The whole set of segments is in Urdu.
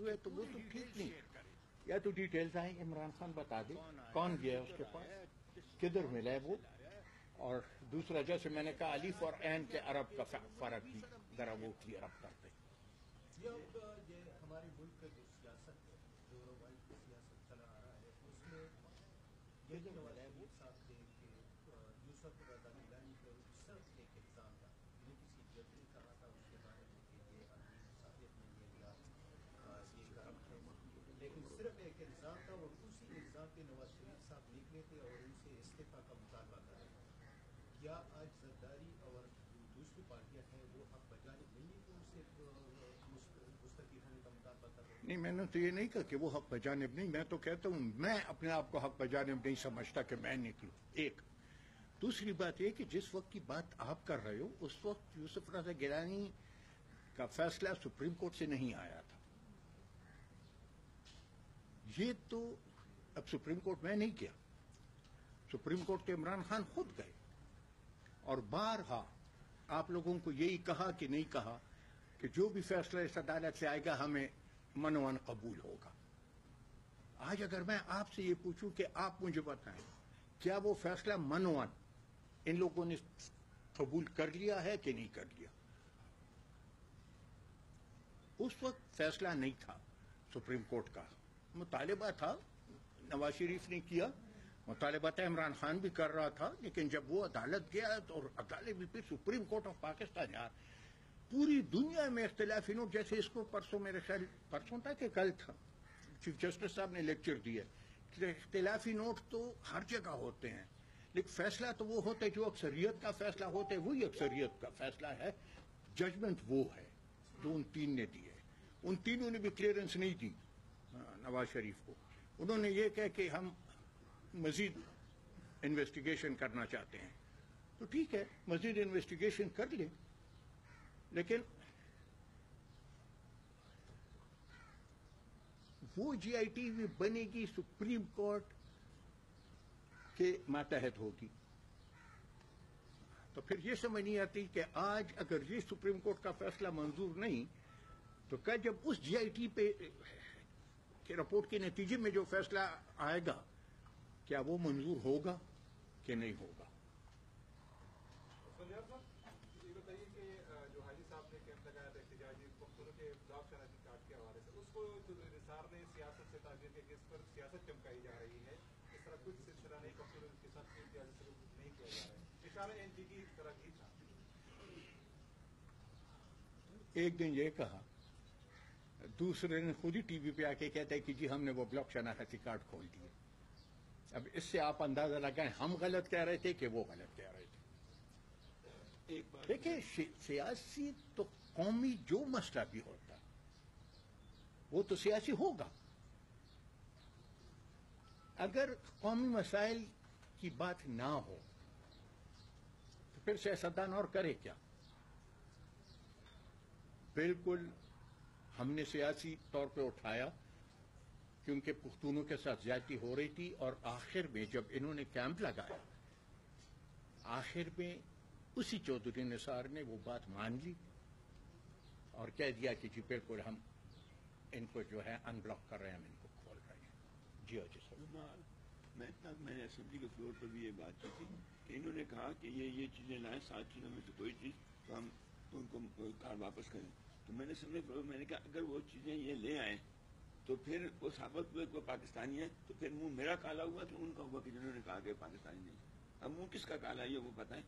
ہوئے تو وہ تو ٹھیک نہیں. یا تو ڈیٹیلز آئیں، عمران خان بتا دے کون گیا ہے اس کے پاس، کدھر ملا ہے وہ. اور دوسرا جیسے میں نے کہا الف اور عین کے عرب کا فرق بھی ذرا وہ کلیئر اپ کرتے. یہ ہمارے ملک کا جو سیاست ہے، جو روایتی سیاست چلا آ رہا ہے، اس میں یہ نواز شریف صاحب تھے کہ یوسف رضا گیلانی کا صرف ایک الزام تھا، یہ کسی جج نے کہا تھا اس کے بارے میں کہ یہ آدمی صاحب نے یہ لیا، یہ کرپٹ ہے، لیکن صرف ایک الزام تھا اور اسی الزام پہ نواز شریف صاحب نکلے تھے اور ان سے استعفیٰ کا مطالبہ کر رہے تھے. کیا آج زرداری اور دوسری پارٹیاں ہیں وہ حق بجانب نہیں ہے کہ ان سے مستعفی ہونے کا مطالبہ کر رہے ہیں؟ نہیں، میں نے تو یہ نہیں کہا کہ وہ حق بجانب نہیں، میں تو کہتا ہوں میں اپنے آپ کو حق بجانب نہیں سمجھتا کہ میں نکلوں. ایک دوسری بات یہ کہ جس وقت کی بات آپ کر رہے ہو اس وقت یوسف رضا گیلانی کا فیصلہ سپریم کورٹ سے نہیں آیا تھا. یہ تو اب سپریم کورٹ میں نہیں کیا، سپریم کورٹ کے عمران خان خود گئے اور بارہا آپ لوگوں کو یہی کہا کہ نہیں کہا کہ جو بھی فیصلہ اس عدالت سے آئے گا ہمیں منوان قبول ہوگا. آج اگر میں آپ سے یہ پوچھوں کہ آپ مجھے بتائیں کیا وہ فیصلہ منوان ان لوگوں نے قبول کر لیا ہے کہ نہیں کر لیا؟ اس وقت فیصلہ نہیں تھا سپریم کورٹ کا، مطالبہ تھا، نواز شریف نے کیا، مطالبہ تھا، عمران خان بھی کر رہا تھا، لیکن جب وہ عدالت گیا اور عدالت بھی پھر سپریم کورٹ آف پاکستان، یار پوری دنیا میں اختلافی نوٹ، جیسے اس کو پرسوں میرے خیال پرسوں تھا کہ کل تھا چیف جسٹس صاحب نے لیکچر دیا کہ اختلافی نوٹ تو ہر جگہ ہوتے ہیں، لیکن فیصلہ تو وہ ہوتا ہے جو اکثریت کا فیصلہ ہوتا ہے، وہی اکثریت کا فیصلہ ہے. ججمنٹ وہ ہے جو ان تین نے دی ہے. ان تینوں نے بھی کلیئرنس نہیں دی نواز شریف کو. انہوں نے یہ کہا کہ ہم مزید انویسٹیگیشن کرنا چاہتے ہیں، تو ٹھیک ہے مزید انویسٹیگیشن کر لیں، لیکن وہ جی آئی ٹی بھی بنے گی سپریم کورٹ کے ماتحت ہوگی. تو پھر یہ سمجھ نہیں آتی کہ آج اگر یہ سپریم کورٹ کا فیصلہ منظور نہیں تو کل جب اس جی آئی ٹی پہ کہ رپورٹ کے نتیجے میں جو فیصلہ آئے گا کیا وہ منظور ہوگا کہ نہیں ہوگا. یہ بتائیے کہ جو حاجی صاحب نے کیمپ لگایا تھا احتجاجی پختونوں کے بلاک شناختی کارڈ کے حوالے سے، اس کو جو نثار نے سیاست سے تعبیر کیا کہ اس پر سیاست چمکائی جا رہی ہے، اس طرح کچھ سلسلہ نہیں، پختونوں کے ساتھ امتیازی سلوک نہیں کیا جا رہا ہے، اشارہ این پی کی طرح ہی تھا. ایک دن یہ کہا، دوسرے دن خود ہی ٹی وی پہ آ کے کہتا ہے کہ جی ہم نے وہ بلاک شناختی کارڈ کھول دیے. اب اس سے آپ اندازہ لگائیں ہم غلط کہہ رہے تھے کہ وہ غلط کہہ رہے تھے. دیکھیں سیاسی تو قومی جو مسئلہ بھی ہوتا وہ تو سیاسی ہوگا. اگر قومی مسائل کی بات نہ ہو تو پھر سیاستدان اور کرے کیا؟ بالکل ہم نے سیاسی طور پہ اٹھایا کیونکہ پختونوں کے ساتھ زیادتی ہو رہی تھی، اور آخر میں جب انہوں نے کیمپ لگایا آخر میں اسی چودھری نثار نے وہ بات مان لی اور کہہ دیا کہ جی بالکل ہم ان کو جو ہے ان بلاک کر رہے ہیں، ہم ان کو کھول رہے ہیں. جی جی سر. میں نے اسمبلی کے فلور پر بھی یہ بات کی تھی کہ انہوں نے کہا کہ یہ چیزیں لائیں، 7 چیزوں میں سے کوئی چیز تو ہم ان کو کار واپس کریں. تو میں نے اسمبلی فلور میں نے کہا اگر وہ چیزیں یہ لے آئیں تو پھر وہ ثابت ہوئے کہ وہ پاکستانی ہے، تو پھر منہ میرا کالا ہوا کہ ان کا ہوا کہ جنہوں نے کہا کہ پاکستانی نہیں. اب منہ کس کا کالا ہے وہ بتائیں.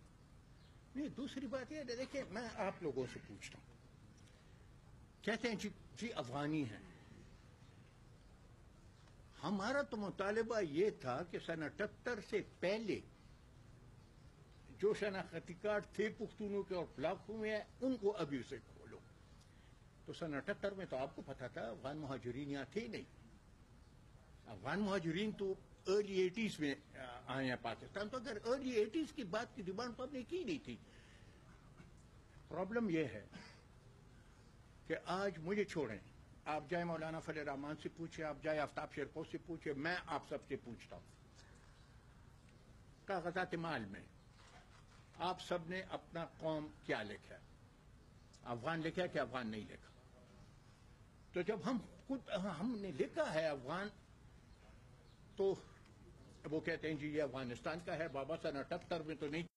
نہیں، دوسری بات یہ دیکھیں میں آپ لوگوں سے پوچھتا ہوں، کہتے ہیں جی افغانی ہیں. ہمارا تو مطالبہ یہ تھا کہ سن 78 سے پہلے جو شناختی کارڈ تھے پختونوں کے اور بلاک ہوئے ہیں ان کو ابھی سے کھولو. تو سن 78 میں تو آپ کو پتا تھا افغان مہاجرین یہاں تھے نہیں. افغان مہاجرین تو ارلی 80s میں آئے ہیں پاکستان. تو اگر ارلی 80s کی بات کی ڈیمانڈ تو ہم نے کی نہیں تھی. پرابلم یہ ہے کہ آج مجھے چھوڑیں، آپ جائیں مولانا فضل الرحمان سے پوچھیں، آپ جائیں آفتاب شیرپور سے پوچھیں، میں آپ سب سے پوچھتا ہوں کاغذات مال میں آپ سب نے اپنا قوم کیا لکھا؟ افغان لکھا کہ افغان نہیں لکھا؟ تو جب ہم نے لکھا ہے افغان تو وہ کہتے ہیں جی یہ افغانستان کا ہے. بابا سن 78 میں تو نہیں.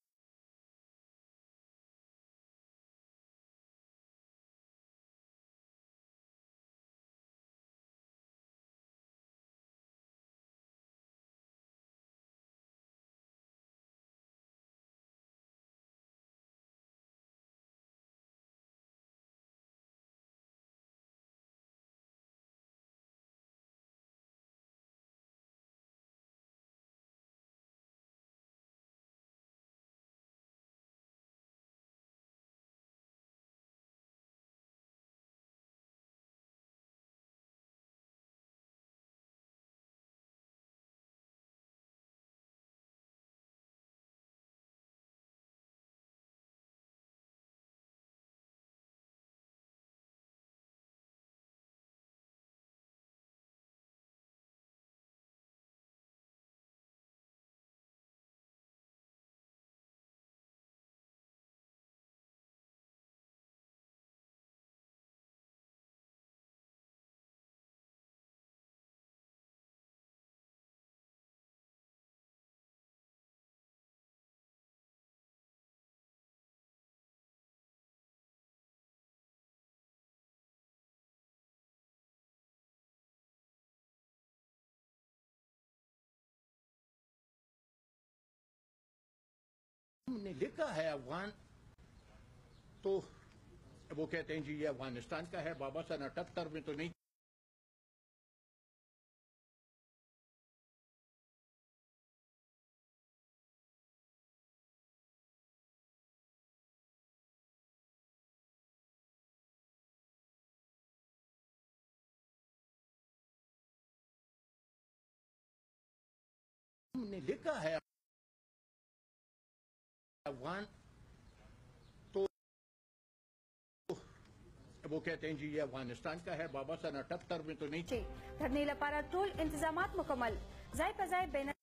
ہم نے لکھا ہے افغان تو وہ کہتے ہیں جی یہ افغانستان کا ہے. بابا سن 78 میں تو نہیں. ہم نے لکھا ہے افغان تو وہ کہتے ہیں جی یہ افغانستان کا ہے. بابا سن 78 میں تو نہیں. دھرنے لپاره ټول انتظامات مکمل ځای په ځای بین